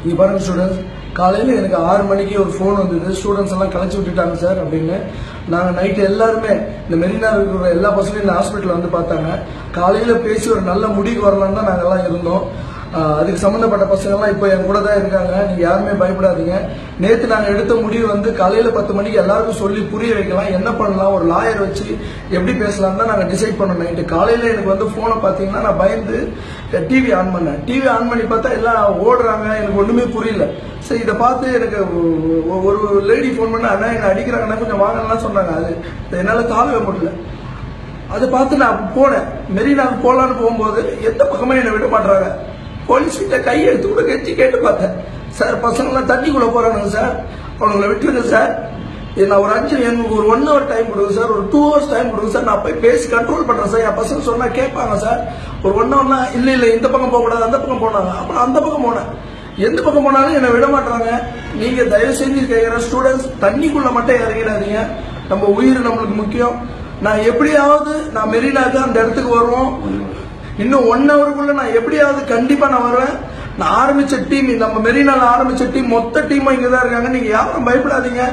இங்கே பாருங்க ஸ்டூடெண்ட்ஸ், காலையில் எனக்கு 6 மணிக்கு ஒரு ஃபோன் வந்தது. ஸ்டூடெண்ட்ஸ் எல்லாம் கலைச்சி விட்டுட்டாங்க சார் அப்படின்னு. நாங்கள் நைட்டு எல்லாருமே இந்த மெரினா இருக்கிற எல்லா பசங்களும் இந்த ஹாஸ்பிட்டலில் வந்து பார்த்தாங்க. காலையில் பேசி ஒரு நல்ல முடிவுக்கு வரலான்னு தான் நாங்கள்லாம் இருந்தோம். அதுக்கு சம்மந்தப்பட்ட பசங்கள்லாம் இப்போ என் கூட தான் இருக்காங்க. நீங்கள் யாருமே பயப்படாதீங்க. நேற்று நாங்கள் எடுத்த முடிவு வந்து காலையில் 10 மணிக்கு எல்லாருக்கும் சொல்லி புரிய வைக்கலாம், என்ன பண்ணலாம், ஒரு லாயர் வச்சு எப்படி பேசலாம் தான் நாங்கள் டிசைட் பண்ணோம். நைட்டு காலையில் எனக்கு வந்து ஃபோனை பார்த்தீங்கன்னா நான் பயந்து டிவி ஆன் பண்ணேன். டிவி ஆன் பண்ணி பார்த்தா எல்லாம் ஓடுறாங்க, எனக்கு ஒன்றுமே புரியல. சரி, இதை பார்த்து எனக்கு ஒரு லேடி ஃபோன் பண்ண, அண்ணா என்னை அடிக்கிறாங்கன்னா கொஞ்சம் வாங்கலாம் சொன்னாங்க. அது என்னால் தாழவே முடியல. அதை பார்த்து நான் போனேன். மெரினாவுக்கு போகலான்னு போகும்போது எந்த பக்கமே என்னை விட மாட்டாங்க. போலீஸ் கிட்ட கையெழுத்து கூட கட்சி கேட்டு பார்த்தேன். சார், பசங்களாம் தண்ணிக்குள்ள போறானுங்க சார், அவங்களை விட்டுருங்க சார். நான் ஒரு எனக்கு ஒரு 1 hour டைம் கொடுங்க சார், ஒரு 2 hours டைம் கொடுங்க சார், நான் போய் பேசி கண்ட்ரோல் பண்றேன் சார். என் பசங்க சொன்னா கேட்பாங்க சார். ஒரு 1 hourனா இல்ல இந்த பக்கம் போக கூடாது, அந்த பக்கம் போனாங்க. அப்புறம் அந்த பக்கம் போனேன். எந்த பக்கம் போனாலும் என்னை விட மாட்டாங்க. நீங்க தயவு செஞ்சு கேட்கிற ஸ்டூடெண்ட்ஸ், தண்ணிக்குள்ள மட்டும் இறங்கிடாதீங்க. நம்ம உயிர் நம்மளுக்கு முக்கியம். நான் எப்படியாவது நான் மெரினாக்கு அந்த இடத்துக்கு வருவோம். இன்னும் 1 hourக்குள்ள நான் எப்படியாவது கண்டிப்பா நான் வருவேன். நான் ஆரம்பிச்ச டீம், நம்ம மெரினால ஆரம்பிச்ச டீம் மொத்த டீமும் இங்கதான் இருக்காங்க. நீங்க யாரும் பயப்படாதீங்க.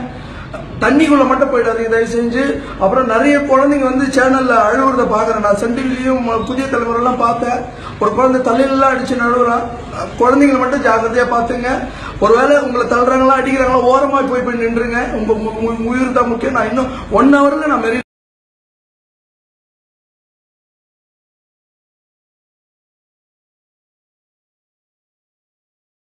தண்ணிக்குள்ள மட்டும் போயிடாதீங்க தயவு செஞ்சு. அப்புறம் நிறைய குழந்தைங்க வந்து சேனல்ல அழுவுறத பாக்குறேன். நான் சென்டிவிலையும் புதிய தலைமுறை எல்லாம் பார்த்தேன். ஒரு குழந்தை தலையெல்லாம் அடிச்சு நழுவுறான். குழந்தைங்களை மட்டும் ஜாக்கிரதையா பாத்துங்க. ஒருவேளை உங்களை தள்ளுறாங்களா அடிக்கிறாங்களா ஓரமா போய் நின்றுங்க. உங்க உயிர் தான் முக்கியம். நான் இன்னும் 1 hourல நான் மெரினா